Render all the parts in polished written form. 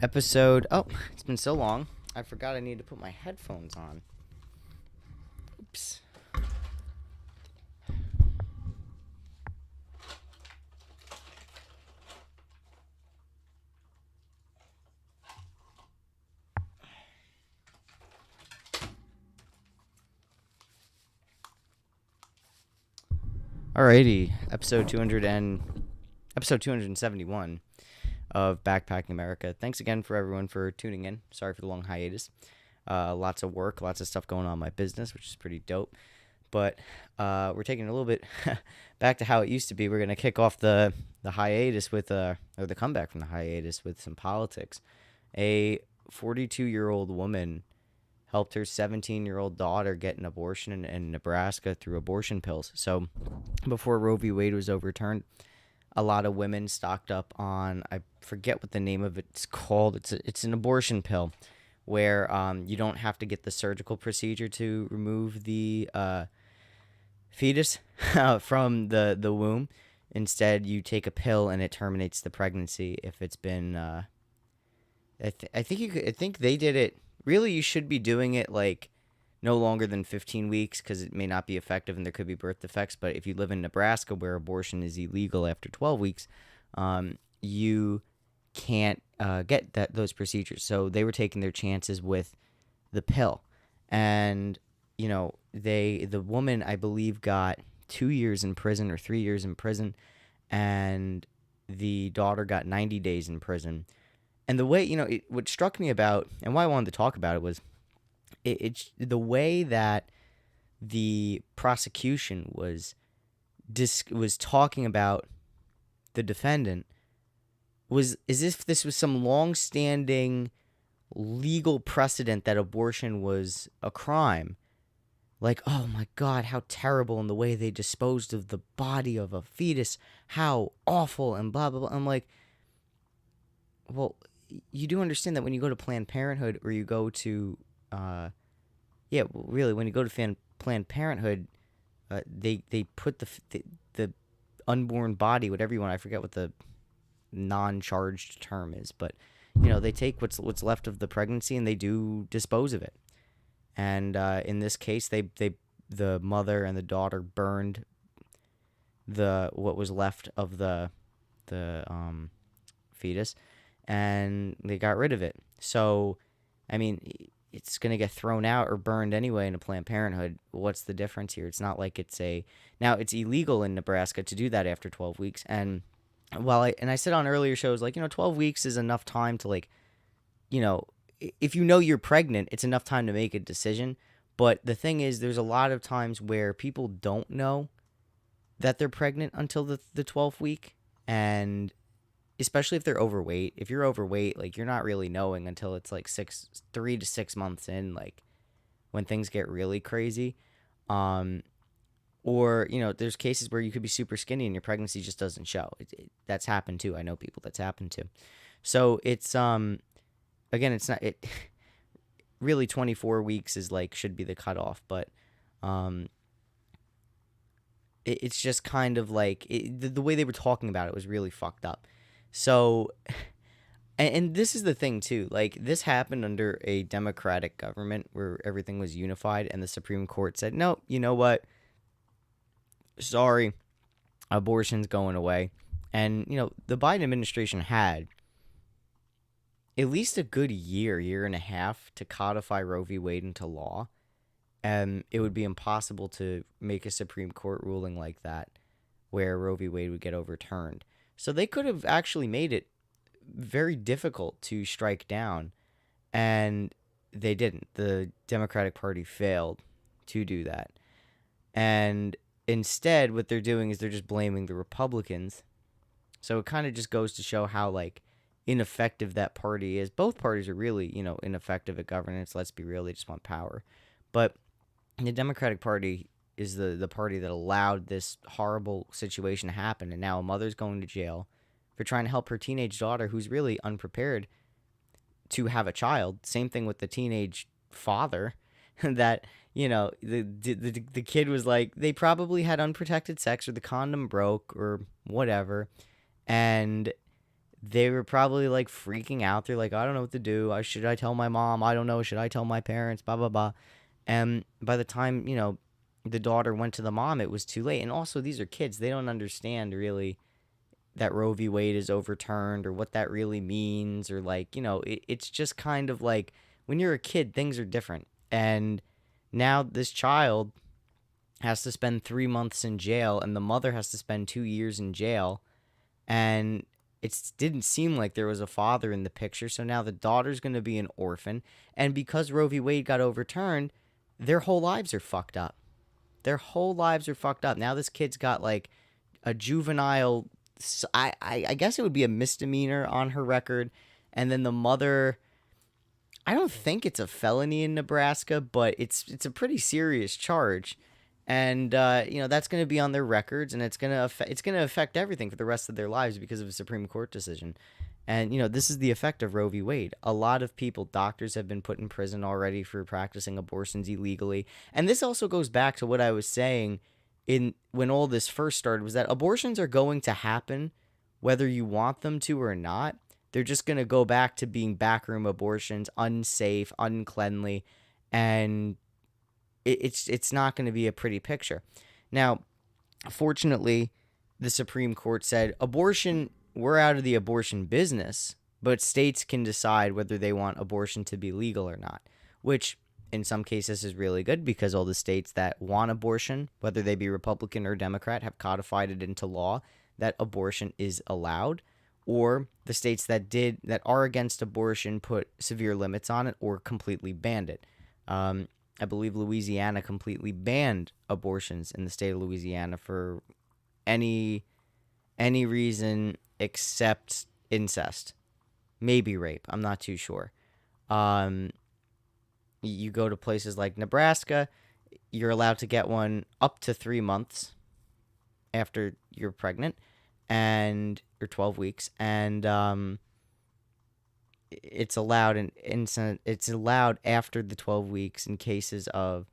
Episode. Oh, it's been so long. I forgot I need to put my headphones on. Oops. Alrighty, episode 271 of Backpacking America. Thanks again for everyone for tuning in. Sorry for the long hiatus. Lots of work, lots of stuff going on in my business, which is pretty dope. But we're taking a little bit back to how it used to be. We're gonna kick off the hiatus with or the comeback from the hiatus with some politics. A 42-year-old woman helped her 17-year-old daughter get an abortion in Nebraska through abortion pills. So before Roe v. Wade was overturned, a lot of women stocked up on, I forget what the name of it's called. It's an abortion pill where you don't have to get the surgical procedure to remove the fetus from the womb. Instead, you take a pill and it terminates the pregnancy if it's been. I think they did it. Really, you should be doing it like no longer than 15 weeks because it may not be effective and there could be birth defects. But if you live in Nebraska where abortion is illegal after 12 weeks, you can't get those procedures. So they were taking their chances with the pill. And, the woman, I believe, got 2 years in prison or 3 years in prison. And the daughter got 90 days in prison. And the way, what struck me about, and why I wanted to talk about it was, it's the way that the prosecution was talking about the defendant was as if this was some long-standing legal precedent that abortion was a crime. Like, oh my God, how terrible, and the way they disposed of the body of a fetus, how awful, and blah, blah, blah. I'm like, well, you do understand that when you go to Planned Parenthood or you go to, really, when you go to Planned Parenthood, they put the unborn body, whatever you want, I forget what the non-charged term is, but they take what's left of the pregnancy and they do dispose of it. And in this case, the mother and the daughter burned what was left of the fetus, and they got rid of it. So, I mean, it's going to get thrown out or burned anyway in a Planned Parenthood. What's the difference here? It's not like now it's illegal in Nebraska to do that after 12 weeks. And I said on earlier shows, 12 weeks is enough time to if you're pregnant, it's enough time to make a decision. But the thing is, there's a lot of times where people don't know that they're pregnant until the 12th week. And especially if they're overweight. If you're overweight, you're not really knowing until it's 3 to 6 months in, when things get really crazy. Or, there's cases where you could be super skinny and your pregnancy just doesn't show. That's happened too. I know people that's happened to. So it's, again, it's not, really 24 weeks is should be the cutoff, but, it's just kind of the way they were talking about it was really fucked up. So, and this is the thing too, this happened under a Democratic government where everything was unified and the Supreme Court said, no, you know what? Sorry, abortion's going away. And, the Biden administration had at least a good year and a half to codify Roe v. Wade into law. And it would be impossible to make a Supreme Court ruling like that where Roe v. Wade would get overturned. So they could have actually made it very difficult to strike down, and they didn't. The Democratic Party failed to do that. And instead, what they're doing is they're just blaming the Republicans. So it kind of just goes to show how, ineffective that party is. Both parties are really, ineffective at governance. Let's be real. They just want power. But the Democratic Party is the party that allowed this horrible situation to happen. And now a mother's going to jail for trying to help her teenage daughter who's really unprepared to have a child. Same thing with the teenage father that, the kid was they probably had unprotected sex or the condom broke or whatever. And they were probably like freaking out. They're like, I don't know what to do. Should I tell my mom? I don't know. Should I tell my parents? Blah, blah, blah. And by the time, the daughter went to the mom, it was too late. And also, these are kids. They don't understand really that Roe v. Wade is overturned or what that really means. Or like, it's just kind of like when you're a kid, things are different. And now this child has to spend 3 months in jail, and the mother has to spend 2 years in jail. And it didn't seem like there was a father in the picture. So now the daughter's going to be an orphan. And because Roe v. Wade got overturned, their whole lives are fucked up. Their whole lives are fucked up. Now this kid's got like a juvenile, I guess it would be a misdemeanor on her record. And then the mother, I don't think it's a felony in Nebraska, but it's a pretty serious charge. And that's going to be on their records, and it's going to affect everything for the rest of their lives because of a Supreme Court decision. And this is the effect of Roe v. Wade. A lot of people, doctors, have been put in prison already for practicing abortions illegally. And this also goes back to what I was saying when all this first started, was that abortions are going to happen whether you want them to or not. They're just going to go back to being backroom abortions, unsafe, uncleanly, and it's not going to be a pretty picture. Now, fortunately, the Supreme Court said we're out of the abortion business, but states can decide whether they want abortion to be legal or not, which in some cases is really good because all the states that want abortion, whether they be Republican or Democrat, have codified it into law that abortion is allowed, or the states that are against abortion put severe limits on it or completely banned it. I believe Louisiana completely banned abortions in the state of Louisiana for any reason except incest, maybe rape. I'm not too sure. You go to places like Nebraska, you're allowed to get one up to 3 months after you're pregnant, or 12 weeks, and it's allowed it's allowed after the 12 weeks in cases of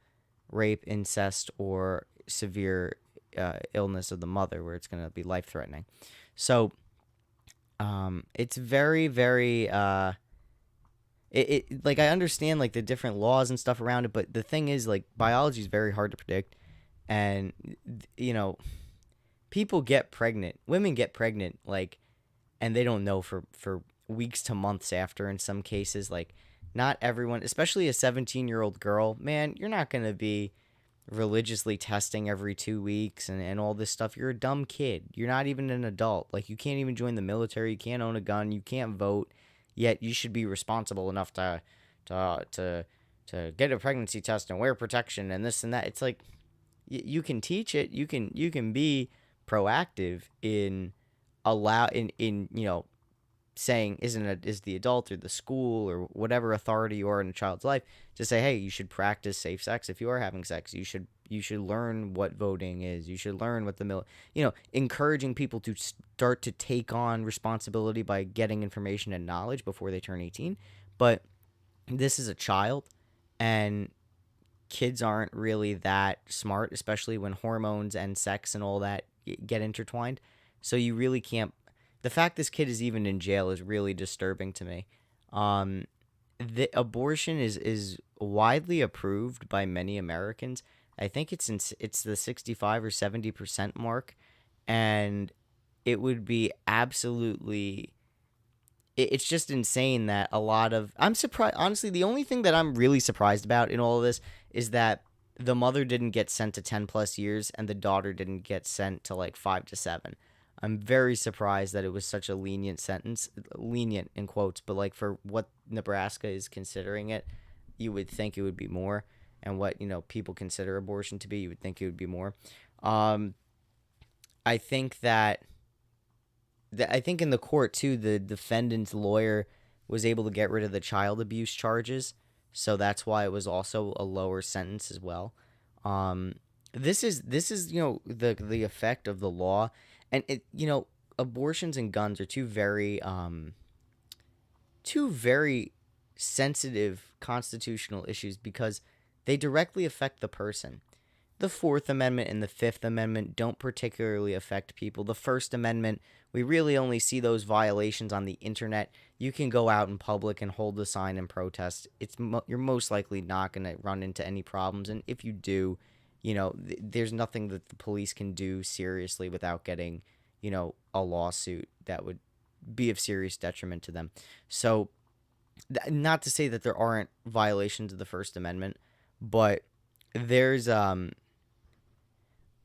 rape, incest, or severe illness of the mother, where it's going to be life-threatening. So it's very, very like, I understand like the different laws and stuff around it, but the thing is, like, biology is very hard to predict, and people get pregnant, women get pregnant, like, and they don't know for weeks to months after in some cases. Like, not everyone, especially a 17-year-old girl, man, you're not going to be religiously testing every 2 weeks and all this stuff. You're a dumb kid. You're not even an adult. Like, you can't even join the military. You can't own a gun. You can't vote. Yet you should be responsible enough to get a pregnancy test and wear protection and this and that. It's like, you can teach it. You can be proactive in saying is the adult or the school or whatever authority you are in a child's life to say, hey, you should practice safe sex. If you are having sex, you should learn what voting is. You should learn what encouraging people to start to take on responsibility by getting information and knowledge before they turn 18. But this is a child, and kids aren't really that smart, especially when hormones and sex and all that get intertwined. So you really can't. The fact this kid is even in jail is really disturbing to me. The abortion is widely approved by many Americans. I think it's the 65 or 70% mark, and it would be absolutely. It's just insane that a lot of. I'm surprised. Honestly, the only thing that I'm really surprised about in all of this is that the mother didn't get sent to 10 plus years, and the daughter didn't get sent to like 5 to 7. I'm very surprised that it was such a lenient sentence, lenient in quotes, but like for what Nebraska is considering it, you would think it would be more, and what people consider abortion to be, you would think it would be more. I think in the court too, the defendant's lawyer was able to get rid of the child abuse charges, so that's why it was also a lower sentence as well. This is the effect of the law. And abortions and guns are two very sensitive constitutional issues because they directly affect the person. the Fourth Amendment and the Fifth Amendment don't particularly affect people. The First Amendment, we really only see those violations on the internet. You can go out in public and hold a sign and protest. You're most likely not going to run into any problems, and if you do, there's nothing that the police can do seriously without getting, a lawsuit that would be of serious detriment to them. So, not to say that there aren't violations of the First Amendment, but there's a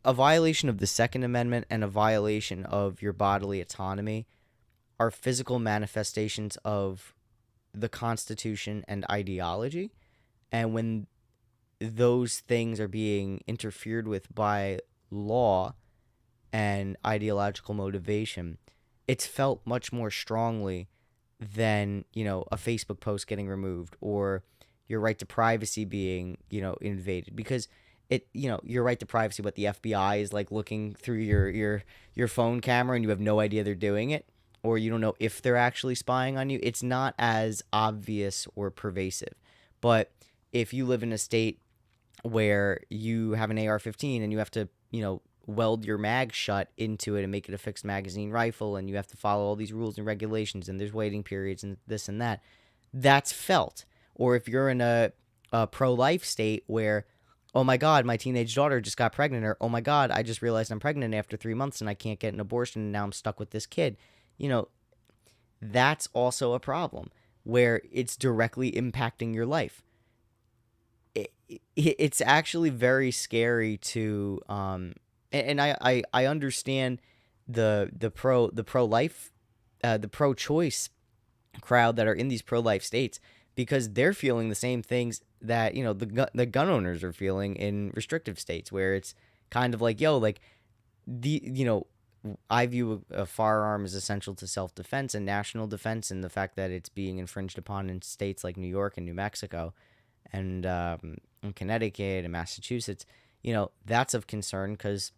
violation of the Second Amendment and a violation of your bodily autonomy are physical manifestations of the Constitution and ideology. And when those things are being interfered with by law and ideological motivation, it's felt much more strongly than, a Facebook post getting removed or your right to privacy being, invaded. Because your right to privacy, but the FBI is like looking through your phone camera and you have no idea they're doing it, or you don't know if they're actually spying on you. It's not as obvious or pervasive. But if you live in a state where you have an AR-15 and you have to, weld your mag shut into it and make it a fixed magazine rifle, and you have to follow all these rules and regulations, and there's waiting periods and this and that, that's felt. Or if you're in a pro-life state where, oh my God, my teenage daughter just got pregnant, or oh my God, I just realized I'm pregnant after 3 months and I can't get an abortion and now I'm stuck with this kid, that's also a problem where it's directly impacting your life. It's actually very scary to and I understand the pro-life the pro-choice crowd that are in these pro-life states, because they're feeling the same things that the gun owners are feeling in restrictive states, where it's kind of like, I view a firearm as essential to self-defense and national defense, and the fact that it's being infringed upon in states like New York and New Mexico and Connecticut and Massachusetts, that's of concern, because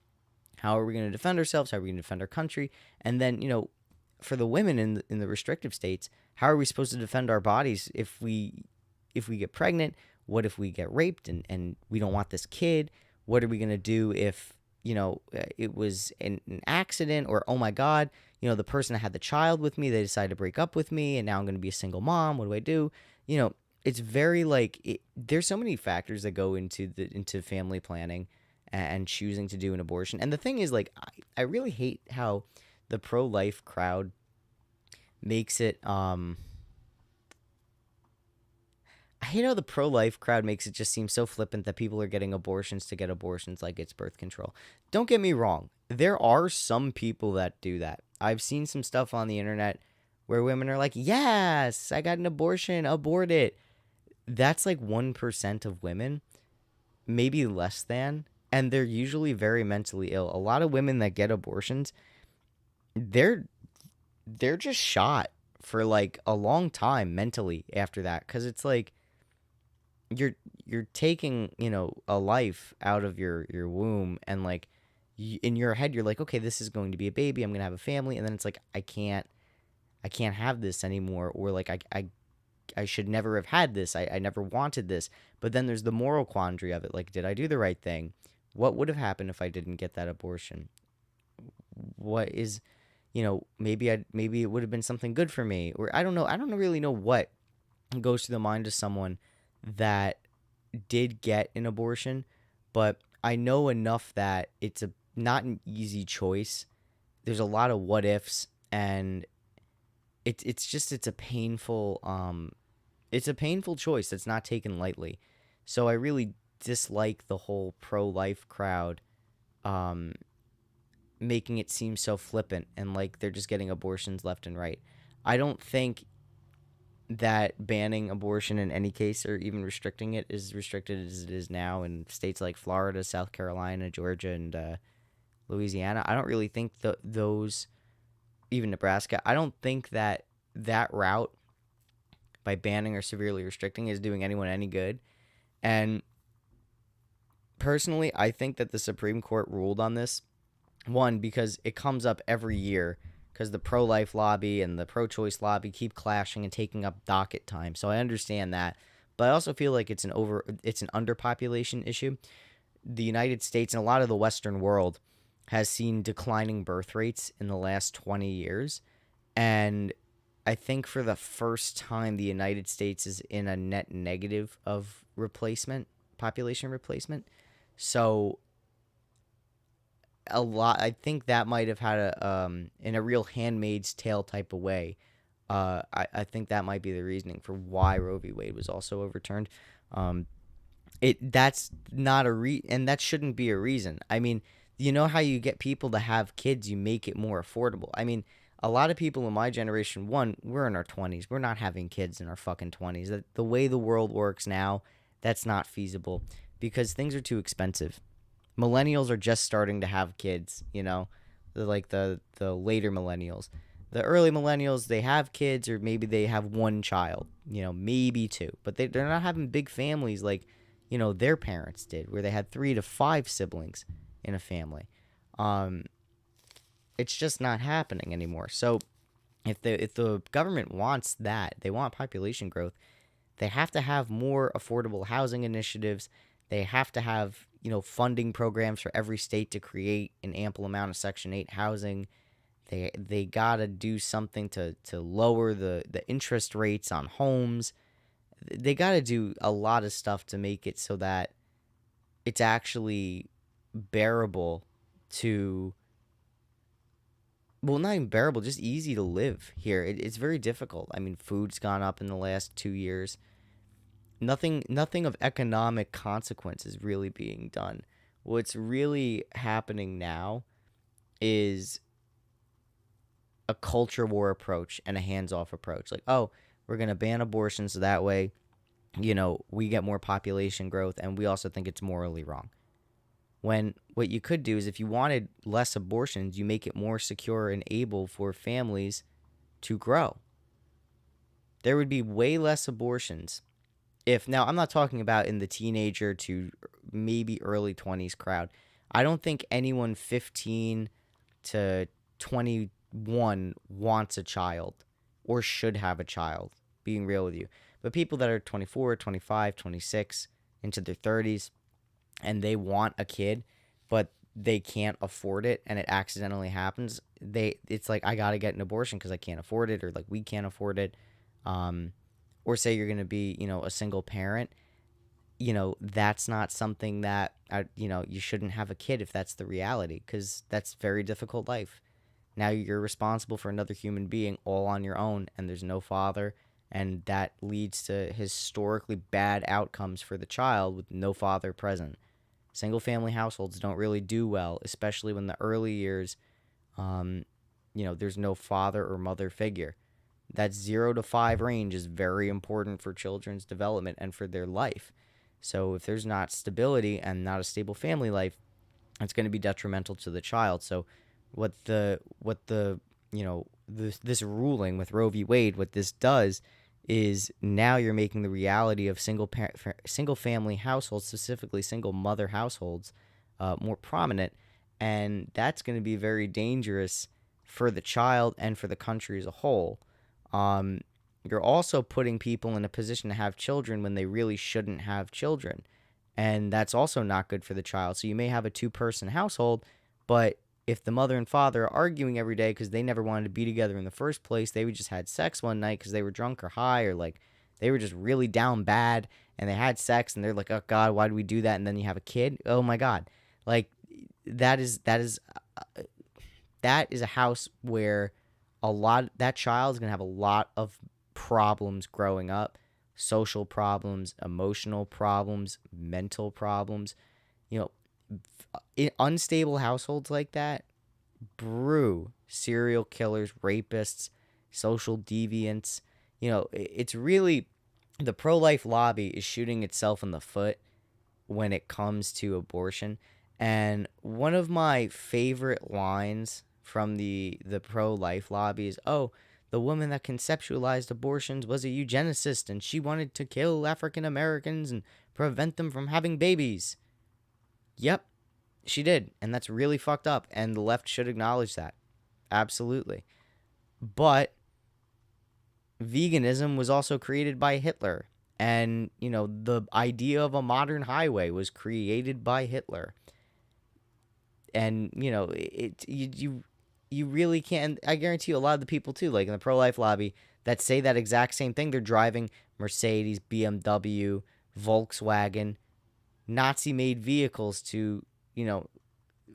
how are we going to defend ourselves? How are we going to defend our country? And then, for the women in the restrictive states, how are we supposed to defend our bodies if we get pregnant? What if we get raped and we don't want this kid? What are we going to do if, it was an accident, or, oh my God, the person that had the child with me, they decided to break up with me and now I'm going to be a single mom. What do I do? It's very there's so many factors that go into family planning and choosing to do an abortion. And the thing is, I really hate how the pro-life crowd makes it just seem so flippant that people are getting abortions to get abortions like it's birth control. Don't get me wrong. There are some people that do that. I've seen some stuff on the internet where women are like, yes, I got an abortion, abort it. That's 1% of women, maybe less than, and they're usually very mentally ill. A lot of women that get abortions, they're just shot for a long time mentally after that, because it's you're taking a life out of your womb, and in your head you're like, okay, this is going to be a baby, I'm gonna have a family, and then it's I can't have this anymore, or I should never have had this. I never wanted this. But then there's the moral quandary of it. Did I do the right thing? What would have happened if I didn't get that abortion? What is, maybe it would have been something good for me, or I don't know. I don't really know what goes through the mind of someone that did get an abortion, but I know enough that it's not an easy choice. There's a lot of what ifs, and it's a painful choice that's not taken lightly. So I really dislike the whole pro-life crowd making it seem so flippant and like they're just getting abortions left and right. I don't think that banning abortion in any case, or even restricting it, is restricted as it is now in states like Florida, South Carolina, Georgia, and Louisiana. I don't really think those, even Nebraska, I don't think that route by banning or severely restricting is doing anyone any good. And personally, I think that the Supreme Court ruled on this, one, because it comes up every year, because the pro-life lobby and the pro-choice lobby keep clashing and taking up docket time. So I understand that. But I also feel like it's an underpopulation issue. the United States and a lot of the Western world has seen declining birth rates in the last 20 years. And I think for the first time, the United States is in a net negative of population replacement. So I think that might have had in a real Handmaid's Tale type of way. I think that might be the reasoning for why Roe v. Wade was also overturned. Um, that's not and that shouldn't be a reason. I mean, you know how you get people to have kids, you make it more affordable. I mean, a lot of people in my generation, one, we're in our 20s. We're not having kids in our fucking 20s. The way the world works now, that's not feasible because things are too expensive. Millennials are just starting to have kids, you know, like the later millennials. The early millennials, they have kids or maybe they have one child, you know, maybe two, but they're not having big families like, you know, their parents did, where they had 3 to 5 siblings in a family. It's just not happening anymore. So if the government wants that, they want population growth, they have to have more affordable housing initiatives. They have to have, you know, funding programs for every state to create an ample amount of Section 8 housing. They got to do something to lower the interest rates on homes. They got to do a lot of stuff to make it so that it's actually bearable to, well, not even bearable, just easy to live here. It's very difficult. I mean, food's gone up in the last 2 years. Nothing of economic consequence is really being done. What's really happening now is a culture war approach and a hands-off approach. Like, oh, we're going to ban abortion so that way, you know, we get more population growth, and we also think it's morally wrong. When what you could do is if you wanted less abortions, you make it more secure and able for families to grow. There would be way less abortions now I'm not talking about in the teenager to maybe early 20s crowd. I don't think anyone 15 to 21 wants a child or should have a child, being real with you. But people that are 24, 25, 26, into their 30s, and they want a kid, but they can't afford it and it accidentally happens, it's like, I got to get an abortion because I can't afford it, or like we can't afford it. Or say you're going to be, you know, a single parent, you know, that's not something that, you know, you shouldn't have a kid if that's the reality, because that's very difficult life. Now you're responsible for another human being all on your own, and there's no father, and that leads to historically bad outcomes for the child with no father present. Single family households don't really do well, especially when the early years, you know, there's no father or mother figure. That 0 to 5 range is very important for children's development and for their life. So if there's not stability and not a stable family life, it's going to be detrimental to the child. So what the you know, this ruling with Roe v. Wade, what this does is now you're making the reality of single family households, specifically single mother households, more prominent, and that's going to be very dangerous for the child and for the country as a whole. You're also putting people in a position to have children when they really shouldn't have children. And that's also not good for the child. So you may have a 2-person household, but if the mother and father are arguing every day because they never wanted to be together in the first place, they just had sex one night because they were drunk or high, or like they were just really down bad and they had sex and they're like, oh God, why do we do that? And then you have a kid. Oh my God. Like that is a house where that child is going to have a lot of problems growing up, social problems, emotional problems, mental problems. You know, unstable households like that brew serial killers, rapists, social deviants. You know, it's really, the pro-life lobby is shooting itself in the foot when it comes to abortion. And one of my favorite lines from the pro-life lobby is, oh, the woman that conceptualized abortions was a eugenicist and she wanted to kill African Americans and prevent them from having babies. Yep, she did, and that's really fucked up, and the left should acknowledge that. Absolutely. But veganism was also created by Hitler, And, the idea of a modern highway was created by Hitler. And, you really can't. I guarantee you a lot of the people, too, like in the pro-life lobby, that say that exact same thing, they're driving Mercedes, BMW, Volkswagen, Nazi-made vehicles to,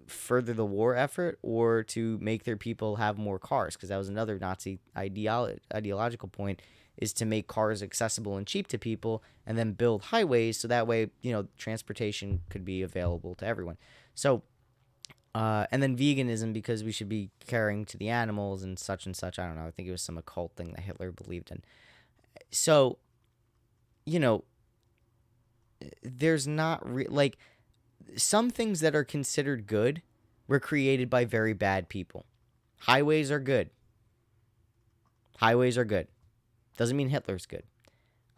further the war effort or to make their people have more cars, because that was another Nazi ideological point, is to make cars accessible and cheap to people and then build highways so that way, transportation could be available to everyone. So, and then veganism, because we should be caring to the animals and such and such. I don't know. I think it was some occult thing that Hitler believed in. So, you know, there's not like some things that are considered good were created by very bad people. Highways are good. Highways are good. Doesn't mean Hitler's good.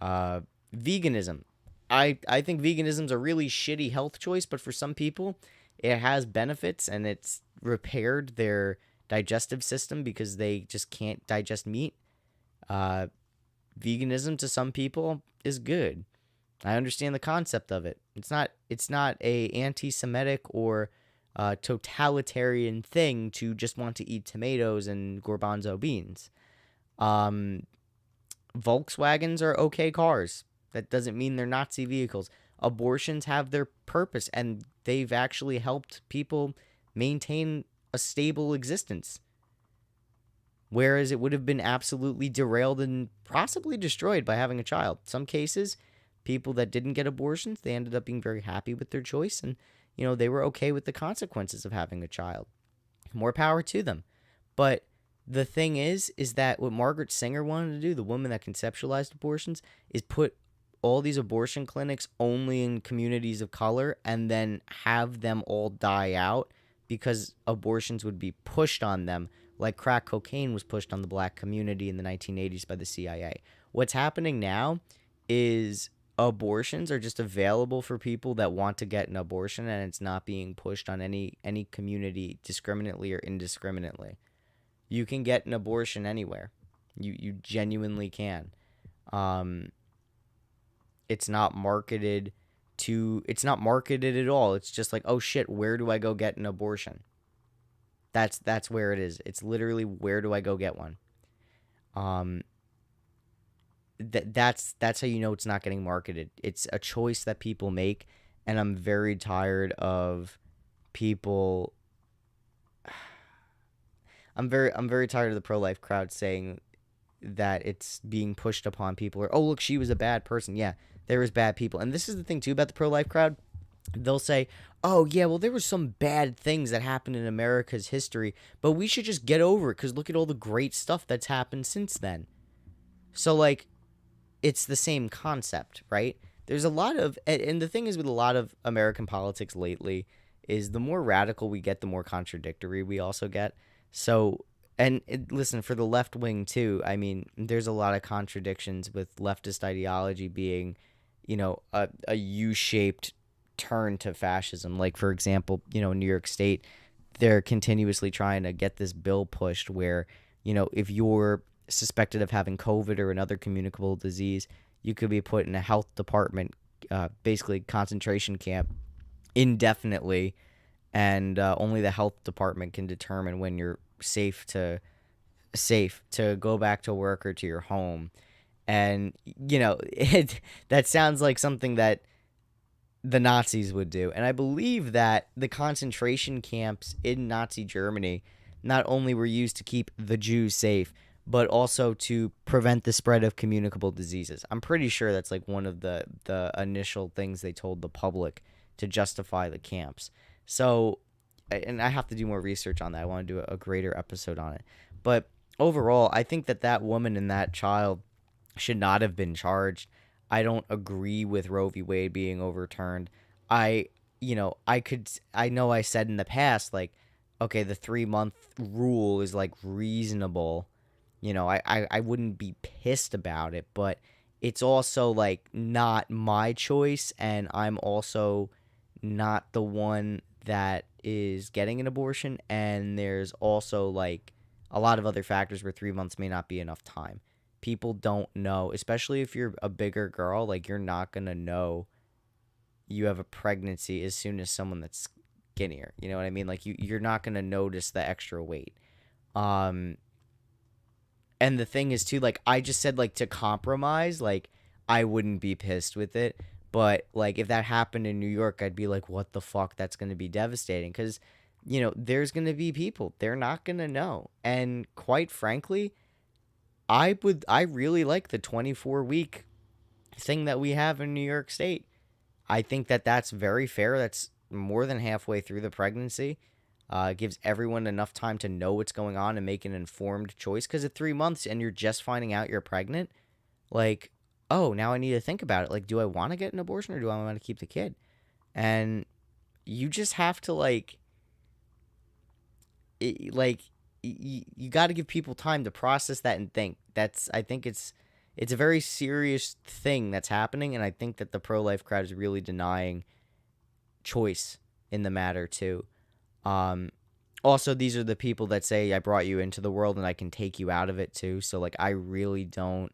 Veganism. I think veganism's a really shitty health choice, but for some people, it has benefits and it's repaired their digestive system because they just can't digest meat. Veganism to some people is good. I understand the concept of it. It's not a anti-Semitic or totalitarian thing to just want to eat tomatoes and garbanzo beans. Volkswagens are okay cars. That doesn't mean they're Nazi vehicles. Abortions have their purpose, and they've actually helped people maintain a stable existence. Whereas it would have been absolutely derailed and possibly destroyed by having a child. Some cases, people that didn't get abortions, they ended up being very happy with their choice, and they were okay with the consequences of having a child. More power to them. But the thing is that what Margaret Sanger wanted to do, the woman that conceptualized abortions, is put all these abortion clinics only in communities of color and then have them all die out because abortions would be pushed on them like crack cocaine was pushed on the black community in the 1980s by the CIA. What's happening now is abortions are just available for people that want to get an abortion, and it's not being pushed on any community discriminately or indiscriminately. You can get an abortion anywhere. You genuinely can. It's not marketed at all. It's just like, oh shit, where do I go get an abortion? That's where it is. It's literally, where do I go get one? That's how you know it's not getting marketed. It's a choice that people make, and I'm very tired of people. I'm very tired of the pro-life crowd saying that it's being pushed upon people, or, oh look, she was a bad person. Yeah, there was bad people, and this is the thing too about the pro-life crowd. They'll say, oh yeah, well, there were some bad things that happened in America's history, but we should just get over it because look at all the great stuff that's happened since then. So like, it's the same concept, right? There's a lot of, and the thing is with a lot of American politics lately is the more radical we get, the more contradictory we also get. So, and listen, for the left wing too, I mean, there's a lot of contradictions with leftist ideology being, a U-shaped turn to fascism. Like, for example, in New York State, they're continuously trying to get this bill pushed where, if you're suspected of having COVID or another communicable disease, you could be put in a health department, basically concentration camp, indefinitely, and only the health department can determine when you're safe to go back to work or to your home. And that sounds like something that the Nazis would do. And I believe that the concentration camps in Nazi Germany not only were used to keep the Jews safe, but also to prevent the spread of communicable diseases. I'm pretty sure that's like one of the initial things they told the public to justify the camps. So, and I have to do more research on that. I want to do a greater episode on it. But overall, I think that woman and that child should not have been charged. I don't agree with Roe v. Wade being overturned. I know I said in the past, like, okay, the 3-month rule is like reasonable. I wouldn't be pissed about it, but it's also like not my choice, and I'm also not the one that is getting an abortion, and there's also like a lot of other factors where 3 months may not be enough time. people don't know, especially if you're a bigger girl, like you're not going to know you have a pregnancy as soon as someone that's skinnier. You know what I mean? Like you're not going to notice the extra weight. Um and the thing is too, like I just said, like to compromise, like I wouldn't be pissed with it, but like if that happened in New York, I'd be like, what the fuck? That's going to be devastating because there's going to be people, they're not going to know. And quite frankly, I really like the 24-week thing that we have in New York State. I think that that's very fair. That's more than halfway through the pregnancy. It gives everyone enough time to know what's going on and make an informed choice. Because at 3 months and you're just finding out you're pregnant, like, oh, now I need to think about it. Like, do I want to get an abortion or do I want to keep the kid? And you just have to you got to give people time to process that and think. I think it's a very serious thing that's happening, and I think that the pro-life crowd is really denying choice in the matter too. Also, these are the people that say I brought you into the world and I can take you out of it too. So like I really don't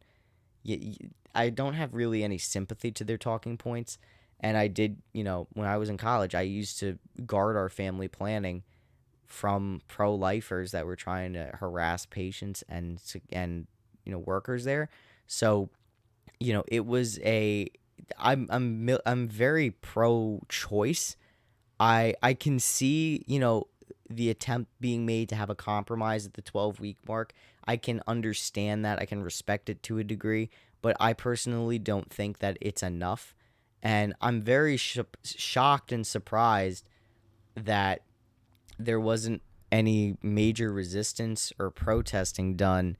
I don't have really any sympathy to their talking points. And I did, when I was in college, I used to guard our family planning from pro-lifers that were trying to harass patients and workers there. So, it was I'm very pro-choice. I can see, the attempt being made to have a compromise at the 12-week mark. I can understand that. I can respect it to a degree, but I personally don't think that it's enough. And I'm very shocked and surprised that there wasn't any major resistance or protesting done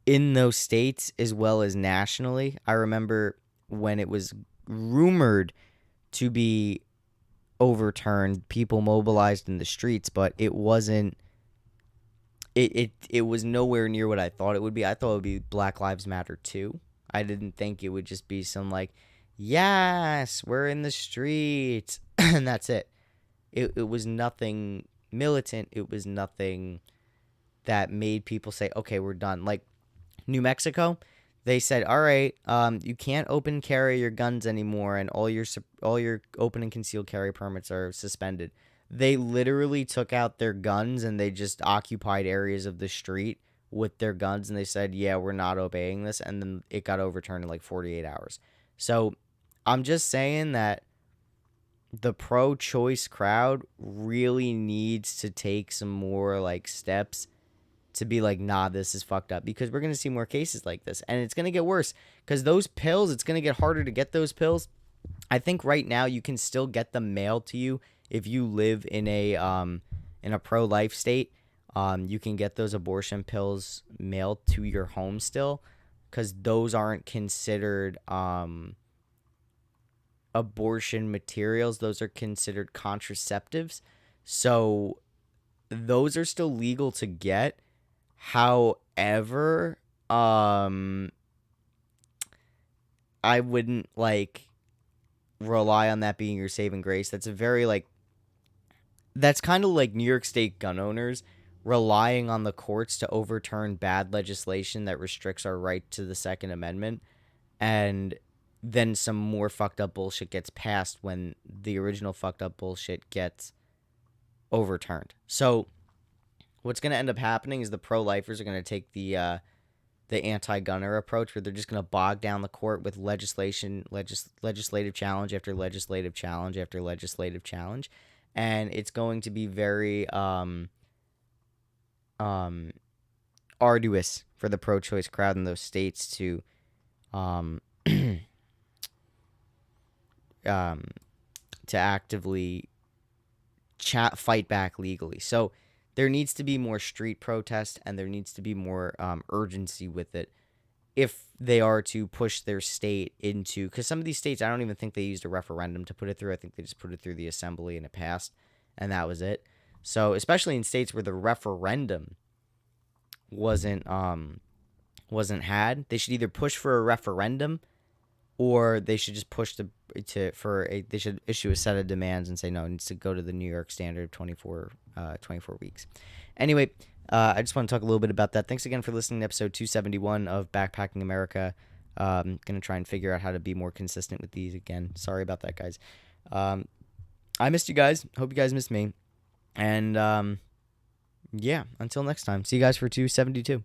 in those states as well as nationally. I remember when it was rumored to be overturned, people mobilized in the streets, but it wasn't it was nowhere near what I thought it would be. I thought it would be Black Lives Matter too. I didn't think it would just be some like, yes, we're in the streets and that's it. It was nothing militant. It was nothing that made people say, okay, we're done. Like New Mexico, they said, all right, you can't open carry your guns anymore, and all your open and concealed carry permits are suspended. They literally took out their guns and they just occupied areas of the street with their guns, and they said, yeah, we're not obeying this, and then it got overturned in like 48 hours. So I'm just saying that the pro-choice crowd really needs to take some more like steps to be like, nah, this is fucked up, because we're going to see more cases like this, and it's going to get worse because those pills, it's going to get harder to get those pills. I think right now you can still get them mailed to you if you live in a pro-life state. You can get those abortion pills mailed to your home still, because those aren't considered abortion materials. Those are considered contraceptives. So those are still legal to get. However, I wouldn't rely on that being your saving grace. That's that's kind of like New York State gun owners relying on the courts to overturn bad legislation that restricts our right to the Second Amendment, and then some more fucked up bullshit gets passed when the original fucked up bullshit gets overturned. So what's going to end up happening is the pro-lifers are going to take the anti-gunner approach, where they're just going to bog down the court with legislative challenge after legislative challenge after legislative challenge, and it's going to be very arduous for the pro-choice crowd in those states to to actively fight back legally. So there needs to be more street protest, and there needs to be more urgency with it if they are to push their state into, because some of these states, I don't even think they used a referendum to put it through. I think they just put it through the assembly and it passed, and that was it. So especially in states where the referendum wasn't had, they should either push for a referendum, or they should just push they should issue a set of demands and say, no, it needs to go to the New York standard of 24 weeks. Anyway, I just want to talk a little bit about that. Thanks again for listening to episode 271 of Backpacking America. Gonna try and figure out how to be more consistent with these again. Sorry about that, guys. I missed you guys. Hope you guys missed me. And yeah, until next time. See you guys for 272.